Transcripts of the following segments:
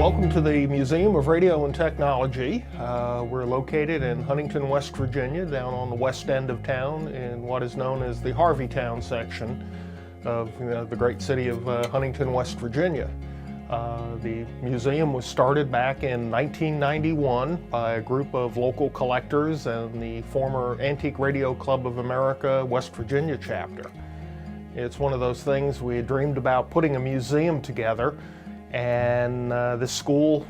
Welcome to the Museum of Radio and Technology. We're located in Huntington, West Virginia, down on the west end of town in what is known as the Harveytown section of the great city of Huntington, West Virginia. The museum was started back in 1991 by a group of local collectors and the former Antique Radio Club of America, West Virginia chapter. It's one of those things we had dreamed about putting a museum together, and this school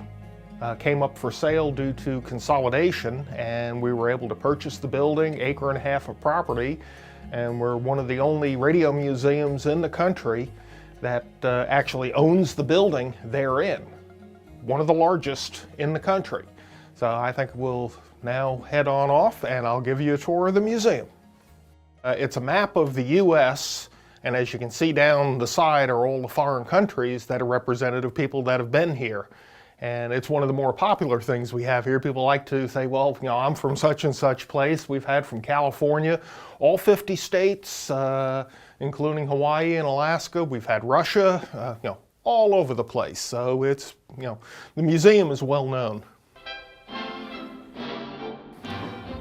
came up for sale due to consolidation, and we were able to purchase the building, acre and a half of property, and we're one of the only radio museums in the country that actually owns the building therein. One of the largest in the country. So I think we'll now head on off and I'll give you a tour of the museum. It's a map of the US, and as you can see down the side are all the foreign countries that are representative people that have been here. And it's one of the more popular things we have here. People like to say, well, I'm from such and such place. We've had from California, all 50 states, including Hawaii and Alaska. We've had Russia, all over the place. So it's, the museum is well known.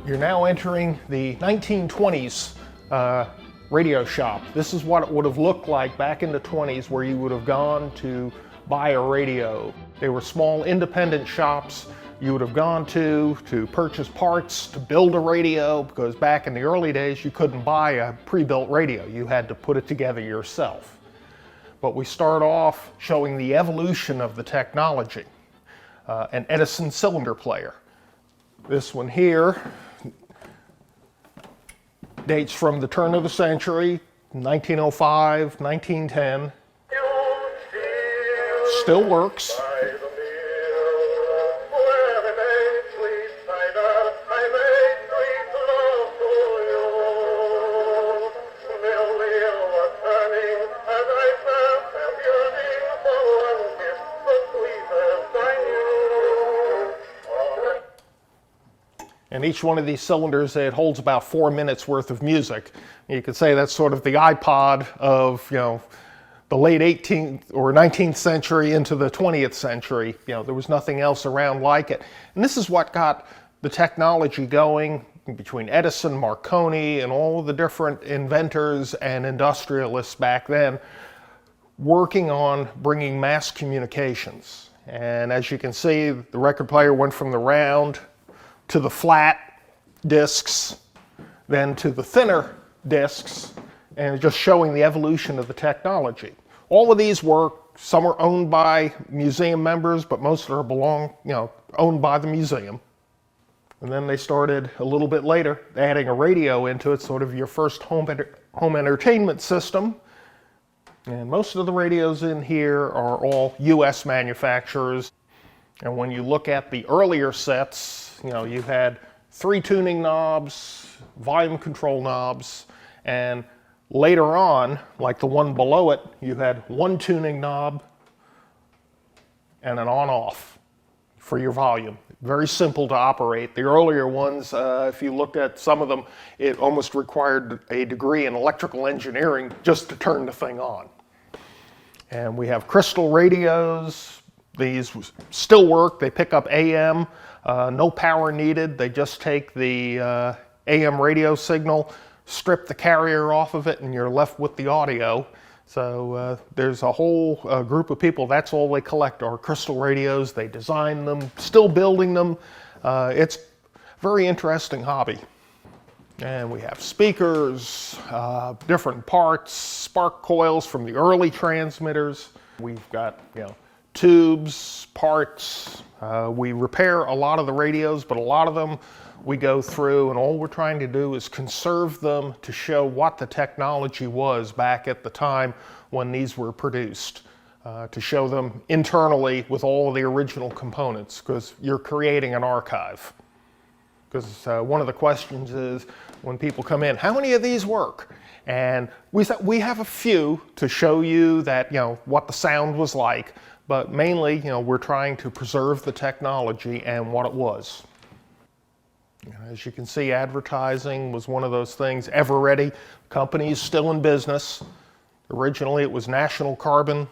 You're now entering the 1920s radio shop. This is what it would have looked like back in the 20s, where you would have gone to buy a radio. They were small independent shops you would have gone to purchase parts to build a radio, because back in the early days you couldn't buy a pre-built radio. You had to put it together yourself. But we start off showing the evolution of the technology. An Edison cylinder player. This one here dates from the turn of the century, 1905, 1910. Still works. And each one of these cylinders, it holds about 4 minutes worth of music. You could say that's sort of the iPod of, the late 18th or 19th century into the 20th century. There was nothing else around like it. And this is what got the technology going between Edison, Marconi, and all of the different inventors and industrialists back then, working on bringing mass communications. And as you can see, the record player went from the round to the flat discs, then to the thinner discs, and just showing the evolution of the technology. All of these work. Some are owned by museum members, but most are owned by the museum. And then they started a little bit later adding a radio into it, sort of your first home entertainment system. And most of the radios in here are all US manufacturers. And when you look at the earlier sets, you had 3 tuning knobs, volume control knobs, and later on, like the one below it, you had 1 tuning knob and an on-off for your volume. Very simple to operate. The earlier ones, if you looked at some of them, it almost required a degree in electrical engineering just to turn the thing on. And we have crystal radios. These still work. They pick up AM. No power needed. They just take the AM radio signal, strip the carrier off of it, and you're left with the audio. So there's a whole group of people, that's all they collect are crystal radios. They design them, still building them. It's a very interesting hobby. And we have speakers, different parts, spark coils from the early transmitters. We've got, tubes, parts. We repair a lot of the radios, but a lot of them we go through, and all we're trying to do is conserve them to show what the technology was back at the time when these were produced, to show them internally with all of the original components, because you're creating an archive. Because one of the questions is, when people come in, how many of these work? And we have a few to show you that, what the sound was like, but mainly, we're trying to preserve the technology and what it was. As you can see, advertising was one of those things. Ever-Ready company is still in business. Originally, it was National Carbon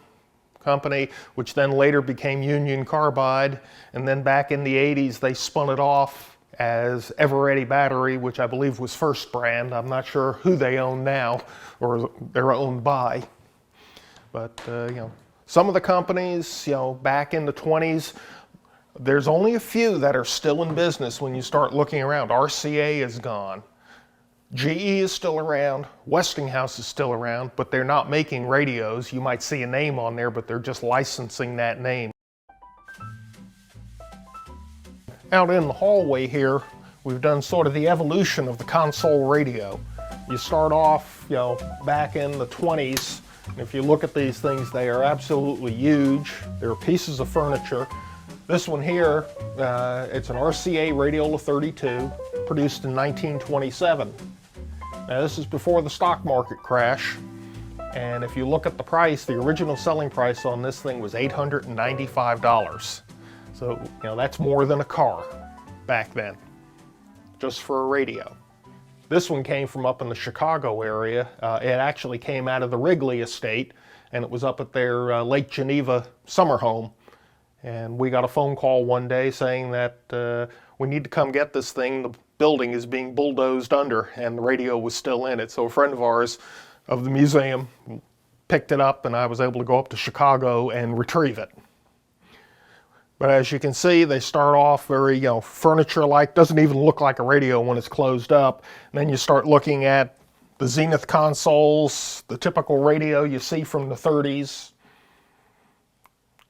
company, which then later became Union Carbide. And then back in the 80s, they spun it off as Eveready Battery, which I believe was First Brand. I'm not sure who they own now or they're owned by. But, some of the companies, back in the 20s, there's only a few that are still in business when you start looking around. RCA is gone. GE is still around. Westinghouse is still around, but they're not making radios. You might see a name on there, but they're just licensing that name. Out in the hallway here, we've done sort of the evolution of the console radio. You start off, back in the 20s. If you look at these things, they are absolutely huge. They're pieces of furniture. This one here, it's an RCA Radiola 32, produced in 1927. Now this is before the stock market crash, and if you look at the price, the original selling price on this thing was $895. So, that's more than a car back then, just for a radio. This one came from up in the Chicago area. It actually came out of the Wrigley estate, and it was up at their Lake Geneva summer home. And we got a phone call one day saying that we need to come get this thing. The building is being bulldozed under, and the radio was still in it. So a friend of ours of the museum picked it up, and I was able to go up to Chicago and retrieve it. But as you can see, they start off very, furniture-like. Doesn't even look like a radio when it's closed up. And then you start looking at the Zenith consoles, the typical radio you see from the 30s.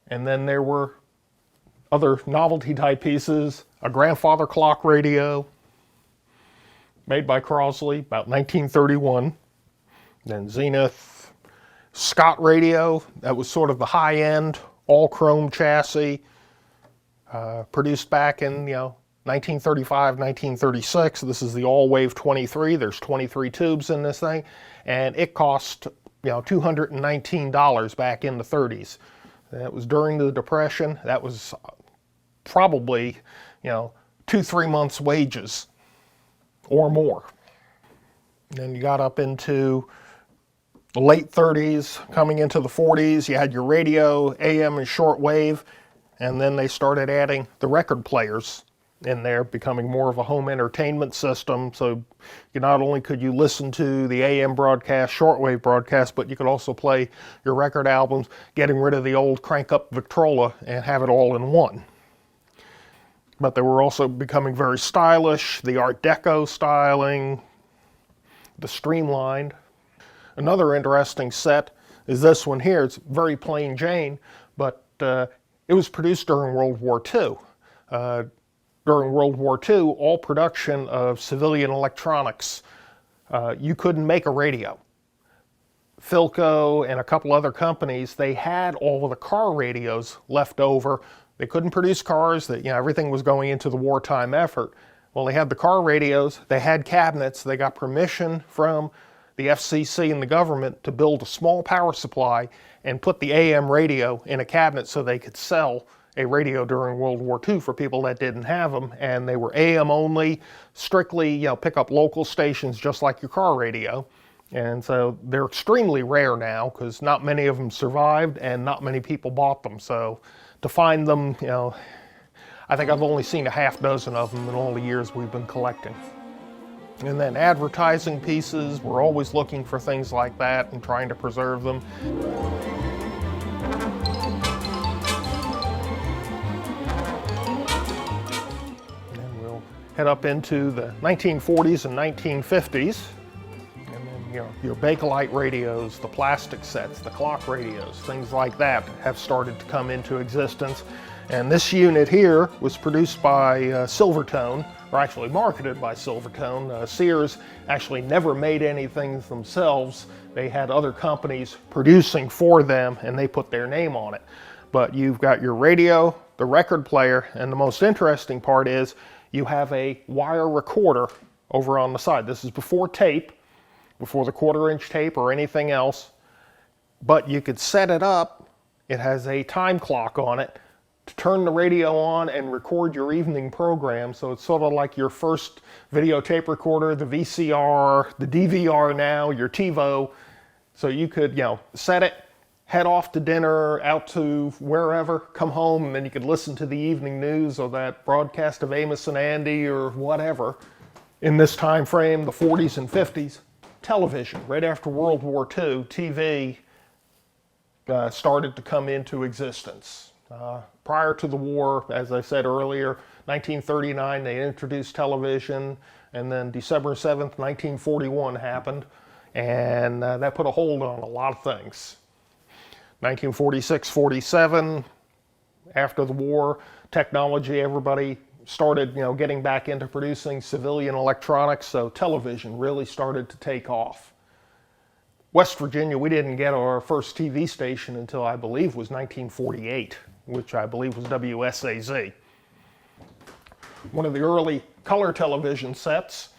And then there were other novelty type pieces, a grandfather clock radio made by Crosley about 1931. Then Zenith, Scott radio, that was sort of the high end, all chrome chassis, produced back in 1935, 1936. This is the all-wave 23. There's 23 tubes in this thing, and it cost $219 back in the 30s. That was during the Depression. That was probably 2-3 months' wages or more. And then you got up into the late 30s, coming into the 40s. You had your radio, AM and shortwave, and then they started adding the record players in there, becoming more of a home entertainment system. So not only could you listen to the AM broadcast, shortwave broadcast, but you could also play your record albums, getting rid of the old crank-up Victrola and have it all in one. But they were also becoming very stylish, the Art Deco styling, the streamlined. Another interesting set is this one here. It's very plain Jane, but it was produced during World War II. During World War II, all production of civilian electronics, you couldn't make a radio. Philco and a couple other companies, they had all of the car radios left over. They couldn't produce cars, that everything was going into the wartime effort. Well, they had the car radios, they had cabinets, they got permission from the FCC and the government to build a small power supply and put the AM radio in a cabinet so they could sell a radio during World War II for people that didn't have them, and they were AM only, strictly, pick up local stations just like your car radio. And so they're extremely rare now because not many of them survived and not many people bought them. So to find them, I think I've only seen a half dozen of them in all the years we've been collecting. And then advertising pieces, we're always looking for things like that and trying to preserve them. Head up into the 1940s and 1950s, and then your Bakelite radios, the plastic sets, the clock radios, things like that have started to come into existence. And this unit here was produced by Silvertone, or actually marketed by Silvertone. Sears actually never made anything themselves. They had other companies producing for them, and they put their name on it. But you've got your radio, the record player, and the most interesting part is you have a wire recorder over on the side. This is before tape, before the 1/4-inch tape or anything else. But you could set it up. It has a time clock on it to turn the radio on and record your evening program. So it's sort of like your first videotape recorder, the VCR, the DVR now, your TiVo. So you could, set it, head off to dinner, out to wherever, come home, and then you could listen to the evening news or that broadcast of Amos and Andy or whatever. In this time frame, the 40s and 50s, television. Right after World War II, TV started to come into existence. Prior to the war, as I said earlier, 1939, they introduced television, and then December 7th, 1941 happened, and that put a hold on a lot of things. 1946-47, after the war, technology, everybody started, getting back into producing civilian electronics, so television really started to take off. West Virginia, we didn't get our first TV station until I believe was 1948, which I believe was WSAZ. One of the early color television sets,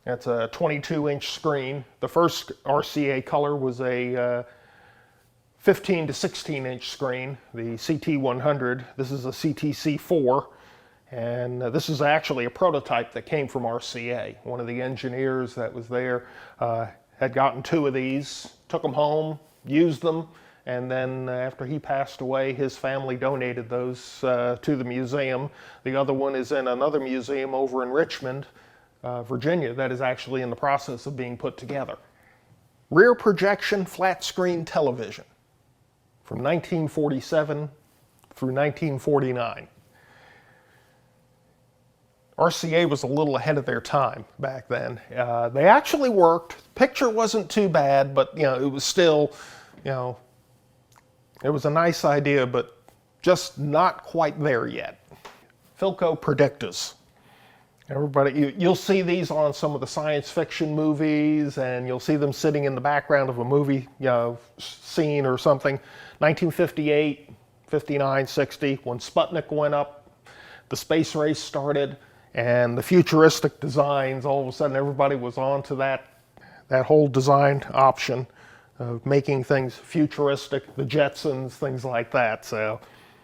that's a 22-inch screen. The first RCA color was a 15 to 16-inch screen, the CT100. This is a CTC4, and this is actually a prototype that came from RCA. One of the engineers that was there had gotten 2 of these, took them home, used them, and then after he passed away, his family donated those to the museum. The other one is in another museum over in Richmond, Virginia, that is actually in the process of being put together. Rear projection flat screen television from 1947 through 1949. RCA was a little ahead of their time back then. They actually worked. Picture wasn't too bad, but it was still, it was a nice idea, but just not quite there yet. Philco projectors. Everybody, you'll see these on some of the science fiction movies, and you'll see them sitting in the background of a movie, scene or something. 1958, 59, 60, when Sputnik went up, the space race started, and the futuristic designs, all of a sudden everybody was on to that whole design option of making things futuristic, the Jetsons, things like that. So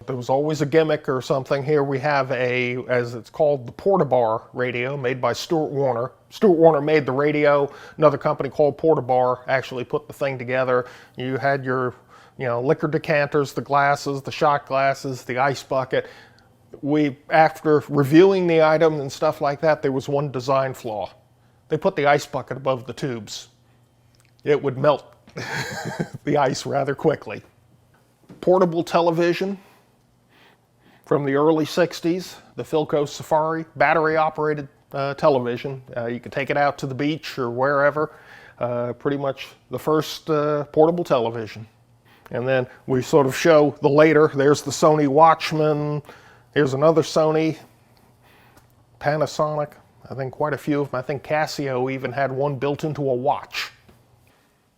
there was always a gimmick or something. Here we have as it's called, the Portabar radio made by Stuart Warner. Stuart Warner made the radio. Another company called Portabar actually put the thing together. You had your liquor decanters, the glasses, the shot glasses, the ice bucket. After reviewing the item and stuff like that, there was one design flaw. They put the ice bucket above the tubes. It would melt the ice rather quickly. Portable television from the early 60s, the Philco Safari, battery-operated television. You could take it out to the beach or wherever. Pretty much the first portable television. And then we sort of show the later. There's the Sony Watchman. Here's another Sony, Panasonic. I think quite a few of them. I think Casio even had one built into a watch.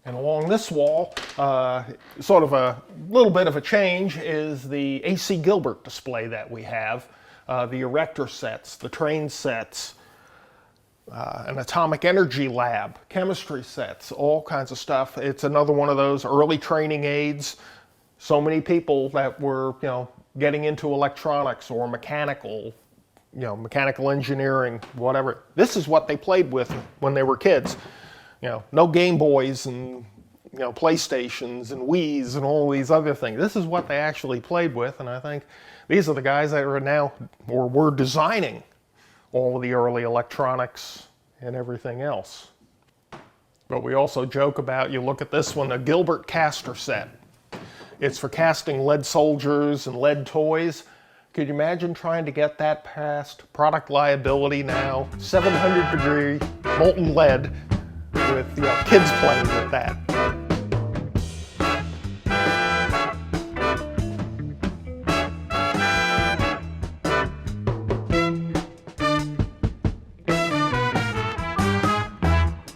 And along this wall, sort of a little bit of a change, is the A.C. Gilbert display that we have. The erector sets, the train sets, an atomic energy lab, chemistry sets, all kinds of stuff. It's another one of those early training aids. So many people that were, getting into electronics or mechanical engineering, whatever. This is what they played with when they were kids. No Game Boys and PlayStations and Wii's and all these other things. This is what they actually played with, and I think these are the guys that are now, or were designing all of the early electronics and everything else. But we also joke about, you look at this one, a Gilbert caster set. It's for casting lead soldiers and lead toys. Could you imagine trying to get that past product liability now? 700-degree molten lead with kids playing with that.